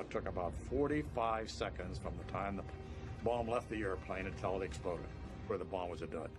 it took about 45 seconds from the time the bomb left the airplane until it exploded, where the bomb was a dud.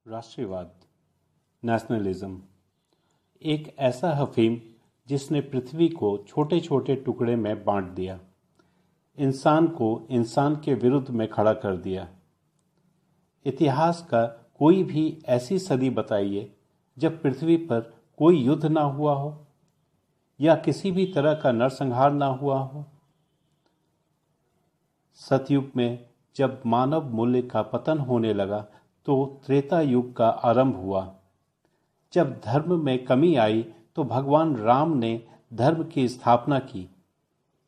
राष्ट्रवाद, nationalism, एक ऐसा अफीम जिसने पृथ्वी को छोटे छोटे टुकड़े में बांट दिया, इंसान को इंसान के विरुद्ध में खड़ा कर दिया। इतिहास का कोई भी ऐसी सदी बताइए जब पृथ्वी पर कोई युद्ध ना हुआ हो या किसी भी तरह का नरसंहार ना हुआ हो। सतयुग में जब मानव मूल्य का पतन होने लगा तो त्रेता युग का आरंभ हुआ। जब धर्म में कमी आई तो भगवान राम ने धर्म की स्थापना की,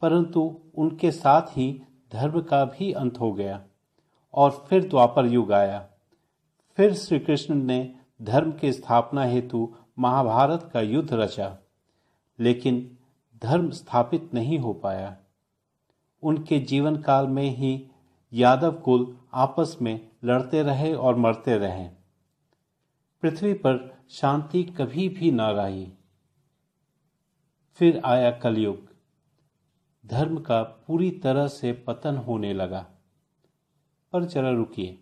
परंतु उनके साथ ही धर्म का भी अंत हो गया और फिर द्वापर युग आया। फिर श्री कृष्ण ने धर्म की स्थापना हेतु महाभारत का युद्ध रचा, लेकिन धर्म स्थापित नहीं हो पाया। उनके जीवन काल में ही यादव कुल आपस में लड़ते रहे और मरते रहे। पृथ्वी पर शांति कभी भी न रही। फिर आया कलयुग, धर्म का पूरी तरह से पतन होने लगा। पर जरा रुकिए,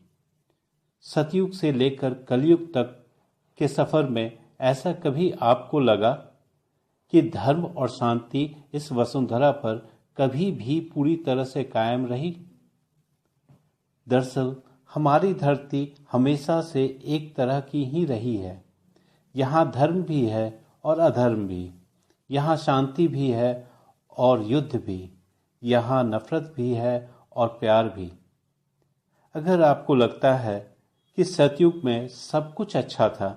सतयुग से लेकर कलयुग तक के सफर में ऐसा कभी आपको लगा कि धर्म और शांति इस वसुंधरा पर कभी भी पूरी तरह से कायम रही? दरअसल हमारी धरती हमेशा से एक तरह की ही रही है। यहाँ धर्म भी है और अधर्म भी, यहाँ शांति भी है और युद्ध भी, यहाँ नफरत भी है और प्यार भी। अगर आपको लगता है कि सतयुग में सब कुछ अच्छा था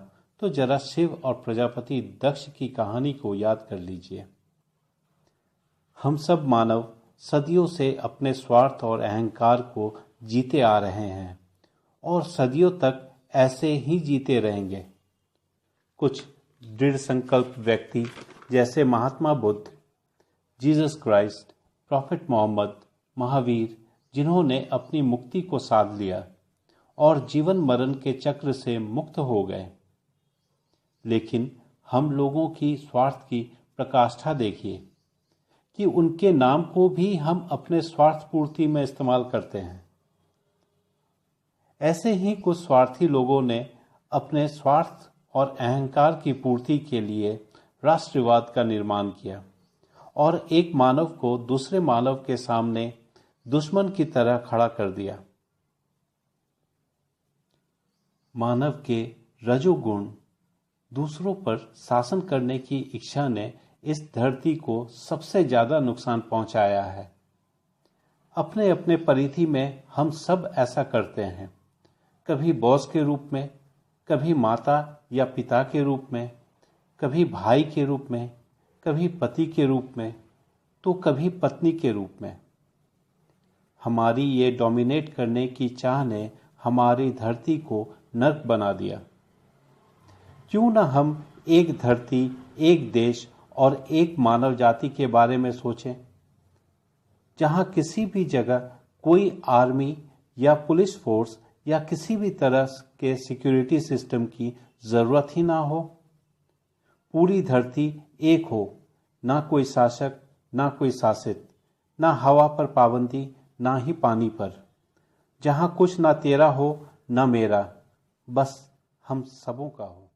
तो जरा शिव और प्रजापति दक्ष की कहानी को याद कर लीजिए। हम सब मानव सदियों से अपने स्वार्थ और अहंकार को जीते आ रहे हैं और सदियों तक ऐसे ही जीते रहेंगे। कुछ दृढ़ संकल्प व्यक्ति जैसे Mahatma Buddha, Jesus Christ, prophet Muhammad, Mahavir, जिन्होंने अपनी मुक्ति को साध लिया और जीवन मरण के चक्र से मुक्त हो गए। लेकिन हम लोगों की स्वार्थ की प्रकाष्ठा देखिए कि उनके नाम को भी हम अपने स्वार्थ पूर्ति में इस्तेमाल करते हैं। ऐसे ही कुछ स्वार्थी लोगों ने अपने स्वार्थ और अहंकार की पूर्ति के लिए राष्ट्रवाद का निर्माण किया और एक मानव को दूसरे मानव के सामने दुश्मन की तरह खड़ा कर दिया। मानव के रजोगुण दूसरों पर शासन करने की इच्छा ने इस धरती को सबसे ज्यादा नुकसान पहुंचाया है। अपने अपने परिधि में हम सब ऐसा करते हैं, कभी बॉस के रूप में, कभी माता या पिता के रूप में, कभी भाई के रूप में, कभी पति के रूप में, तो कभी पत्नी के रूप में। हमारी ये डोमिनेट करने की चाह ने हमारी धरती को नर्क बना दिया। क्यों न हम एक धरती, एक देश और एक मानव जाति के बारे में सोचें, जहां किसी भी जगह कोई आर्मी या पुलिस फोर्स या किसी भी तरह के सिक्योरिटी सिस्टम की जरूरत ही ना हो। पूरी धरती एक हो, ना कोई शासक, ना कोई शासित, ना हवा पर पाबंदी, ना ही पानी पर। जहां कुछ ना तेरा हो ना मेरा, बस हम सबों का हो।